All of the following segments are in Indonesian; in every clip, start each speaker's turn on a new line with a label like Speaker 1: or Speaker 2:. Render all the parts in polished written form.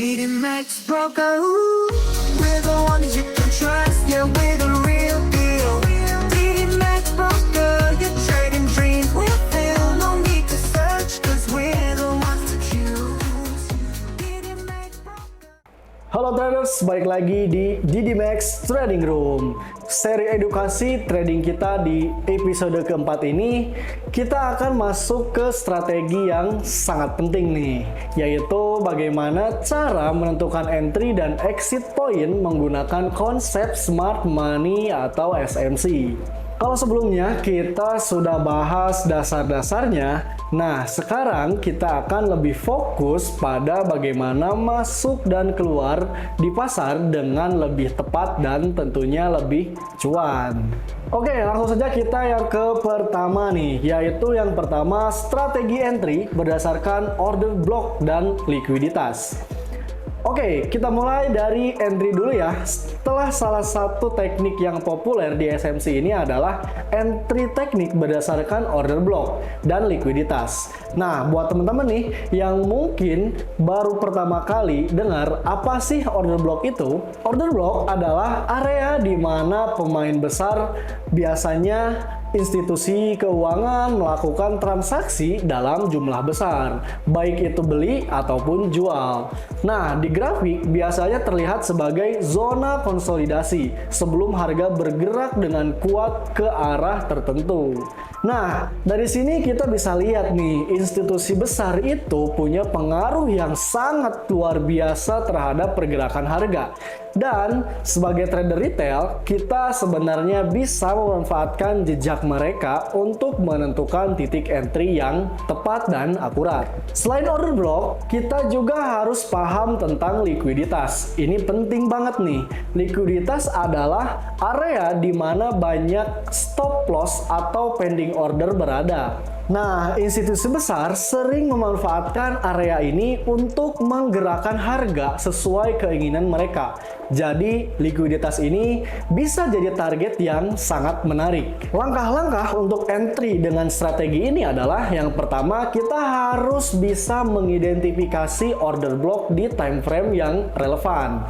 Speaker 1: DD Max Broker, we're the ones you can trust, yeah, we're the real deal. DD Max Broker, your trading dreams will fill. No need to search, cause we're the ones to choose. DD Max Broker.
Speaker 2: Halo traders, balik lagi di DD Max Trading Room. Seri edukasi trading kita di episode keempat ini, kita akan masuk ke strategi yang sangat penting nih, yaitu bagaimana cara menentukan entry dan exit point menggunakan konsep Smart Money atau SMC. Kalau sebelumnya kita sudah bahas dasar-dasarnya, nah sekarang kita akan lebih fokus pada bagaimana masuk dan keluar di pasar dengan lebih tepat dan tentunya lebih cuan. Oke, langsung saja kita yang ke pertama nih, yaitu yang pertama strategi entry berdasarkan order block dan likuiditas. Oke, kita mulai dari entry dulu ya. Setelah salah satu teknik yang populer di SMC ini adalah entry teknik berdasarkan order block dan likuiditas. Nah, buat teman-teman nih yang mungkin baru pertama kali dengar apa sih order block itu? Order block adalah area di mana pemain besar biasanya institusi keuangan melakukan transaksi dalam jumlah besar, baik itu beli ataupun jual. Nah, di grafik biasanya terlihat sebagai zona konsolidasi sebelum harga bergerak dengan kuat ke arah tertentu. Nah, dari sini kita bisa lihat nih, institusi besar itu punya pengaruh yang sangat luar biasa terhadap pergerakan harga. Dan sebagai trader retail, kita sebenarnya bisa memanfaatkan jejak mereka untuk menentukan titik entry yang tepat dan akurat. Selain order block, kita juga harus paham tentang likuiditas. Ini penting banget nih. Likuiditas adalah area di mana banyak stop loss atau pending order berada. Nah, institusi besar sering memanfaatkan area ini untuk menggerakkan harga sesuai keinginan mereka. Jadi, likuiditas ini bisa jadi target yang sangat menarik. Langkah-langkah untuk entry dengan strategi ini adalah yang pertama, kita harus bisa mengidentifikasi order block di time frame yang relevan.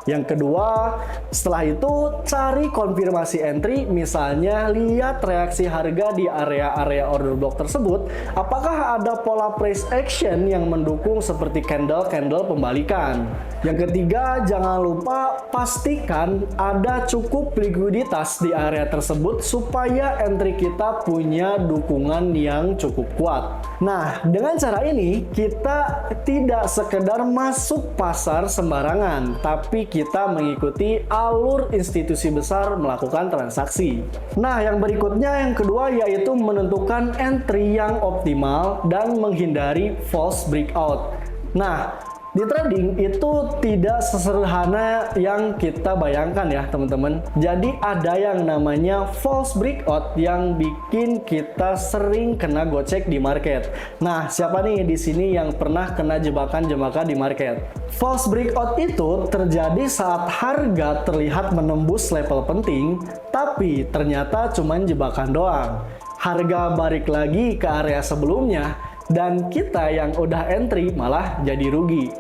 Speaker 2: Yang kedua, setelah itu cari konfirmasi entry, misalnya lihat reaksi harga di area-area order block tersebut, apakah ada pola price action yang mendukung seperti candle-candle pembalikan. Yang ketiga, jangan lupa pastikan ada cukup likuiditas di area tersebut supaya entry kita punya dukungan yang cukup kuat. Nah, dengan cara ini kita tidak sekedar masuk pasar sembarangan, tapi kita mengikuti alur institusi besar melakukan transaksi. Nah, yang berikutnya yang kedua yaitu menentukan entry yang optimal dan menghindari false breakout. Nah, di trading itu tidak sesederhana yang kita bayangkan ya teman-teman. Jadi ada yang namanya false breakout yang bikin kita sering kena gocek di market. Nah, siapa nih di sini yang pernah kena jebakan-jebakan di market? False breakout itu terjadi saat harga terlihat menembus level penting, tapi ternyata cuma jebakan doang. Harga balik lagi ke area sebelumnya, dan kita yang udah entry malah jadi rugi.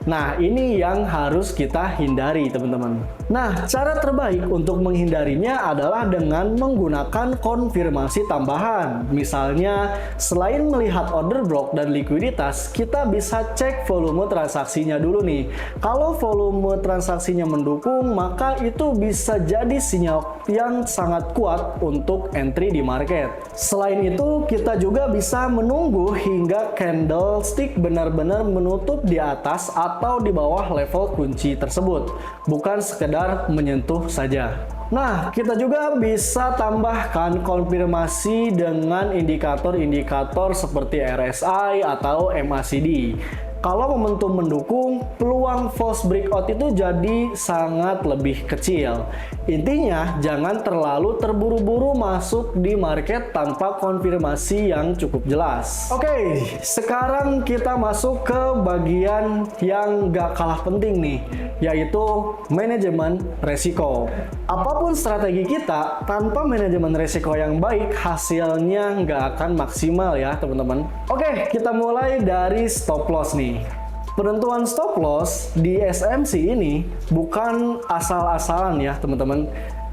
Speaker 2: Nah, ini yang harus kita hindari teman-teman. Nah, cara terbaik untuk menghindarinya adalah dengan menggunakan konfirmasi tambahan. Misalnya, selain melihat order block dan likuiditas, kita bisa cek volume transaksinya dulu nih. Kalau volume transaksinya mendukung, maka itu bisa jadi sinyal yang sangat kuat untuk entry di market. Selain itu, kita juga bisa menunggu hingga candlestick benar-benar menutup di atas atau di bawah level kunci tersebut, bukan sekedar menyentuh saja. Nah, kita juga bisa tambahkan konfirmasi dengan indikator-indikator seperti RSI atau MACD. Kalau momentum mendukung, peluang false breakout itu jadi sangat lebih kecil. Intinya, jangan terlalu terburu-buru masuk di market tanpa konfirmasi yang cukup jelas. Oke, sekarang kita masuk ke bagian yang gak kalah penting nih, yaitu manajemen resiko. Apapun strategi kita, tanpa manajemen resiko yang baik, hasilnya nggak akan maksimal ya teman-teman. Oke, kita mulai dari stop loss nih. Penentuan stop loss di SMC ini bukan asal-asalan ya teman-teman.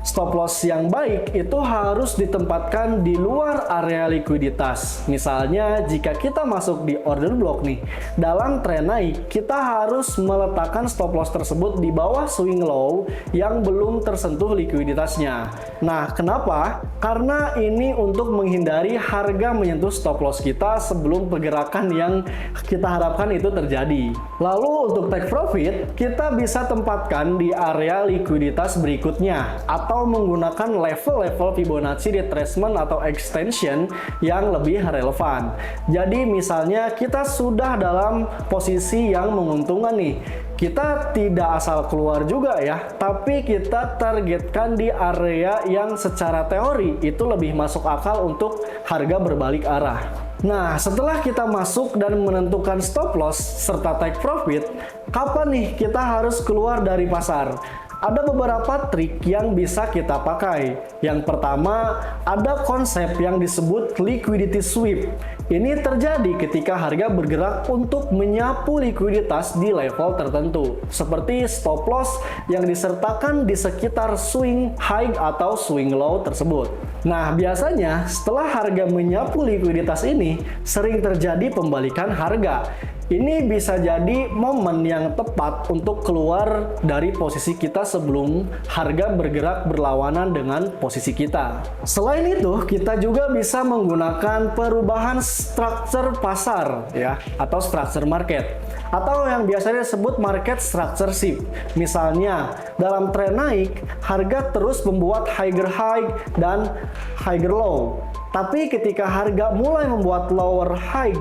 Speaker 2: Stop loss yang baik itu harus ditempatkan di luar area likuiditas. Misalnya jika kita masuk di order block nih, dalam tren naik, kita harus meletakkan stop loss tersebut di bawah swing low yang belum tersentuh likuiditasnya. Nah, kenapa? Karena ini untuk menghindari harga menyentuh stop loss kita sebelum pergerakan yang kita harapkan itu terjadi. Lalu untuk take profit, kita bisa tempatkan di area likuiditas berikutnya atau menggunakan level-level Fibonacci retracement atau extension yang lebih relevan. Jadi misalnya kita sudah dalam posisi yang menguntungkan nih. Kita tidak asal keluar juga ya, tapi kita targetkan di area yang secara teori itu lebih masuk akal untuk harga berbalik arah. Nah, setelah kita masuk dan menentukan stop loss serta take profit, kapan nih kita harus keluar dari pasar? Ada beberapa trik yang bisa kita pakai. Yang pertama, ada konsep yang disebut liquidity sweep. Ini terjadi ketika harga bergerak untuk menyapu likuiditas di level tertentu, seperti stop loss yang disertakan di sekitar swing high atau swing low tersebut. Nah, biasanya setelah harga menyapu likuiditas ini, sering terjadi pembalikan harga. Ini bisa jadi momen yang tepat untuk keluar dari posisi kita sebelum harga bergerak berlawanan dengan posisi kita. Selain itu, kita juga bisa menggunakan perubahan struktur pasar ya, atau struktur market, atau yang biasanya disebut market structure shift. Misalnya, dalam tren naik, harga terus membuat higher high dan higher low. Tapi ketika harga mulai membuat lower high,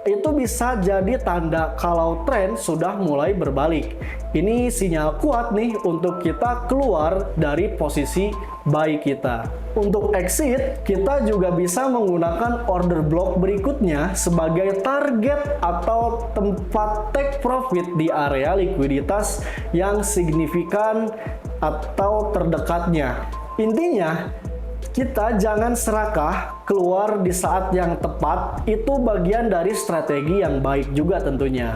Speaker 2: itu bisa jadi tanda kalau tren sudah mulai berbalik. Ini sinyal kuat nih untuk kita keluar dari posisi buy kita. Untuk exit, kita juga bisa menggunakan order block berikutnya sebagai target atau tempat take profit di area likuiditas yang signifikan atau terdekatnya. Intinya, kita jangan serakah keluar di saat yang tepat, itu bagian dari strategi yang baik juga tentunya.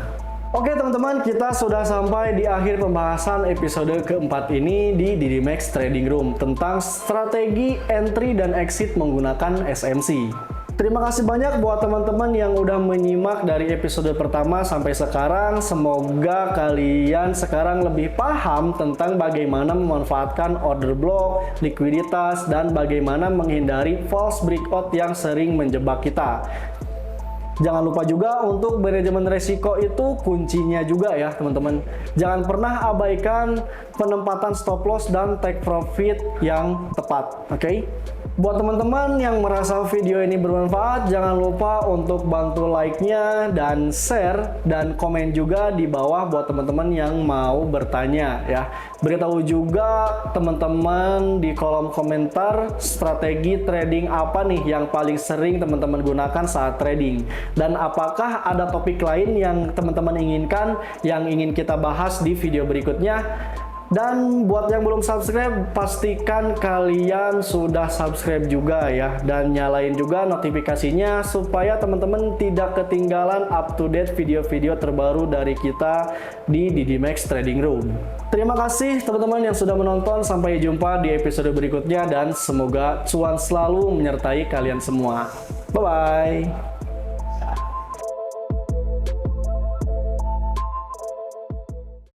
Speaker 2: Oke teman-teman, kita sudah sampai di akhir pembahasan episode keempat ini di DD Max Trading Room tentang strategi entry dan exit menggunakan SMC. Terima kasih banyak buat teman-teman yang udah menyimak dari episode pertama sampai sekarang. Semoga kalian sekarang lebih paham tentang bagaimana memanfaatkan order block, likuiditas, dan bagaimana menghindari false breakout yang sering menjebak kita. Jangan lupa juga untuk manajemen resiko itu kuncinya juga ya teman-teman. Jangan pernah abaikan penempatan stop loss dan take profit yang tepat, oke? Buat teman-teman yang merasa video ini bermanfaat, jangan lupa untuk bantu like-nya dan share dan komen juga di bawah buat teman-teman yang mau bertanya ya. Beritahu juga teman-teman di kolom komentar strategi trading apa nih yang paling sering teman-teman gunakan saat trading. Dan apakah ada topik lain yang teman-teman inginkan yang ingin kita bahas di video berikutnya? Dan buat yang belum subscribe, pastikan kalian sudah subscribe juga ya. Dan nyalain juga notifikasinya supaya teman-teman tidak ketinggalan up to date video-video terbaru dari kita di DD Max Trading Room. Terima kasih teman-teman yang sudah menonton. Sampai jumpa di episode berikutnya dan semoga cuan selalu menyertai kalian semua. Bye-bye.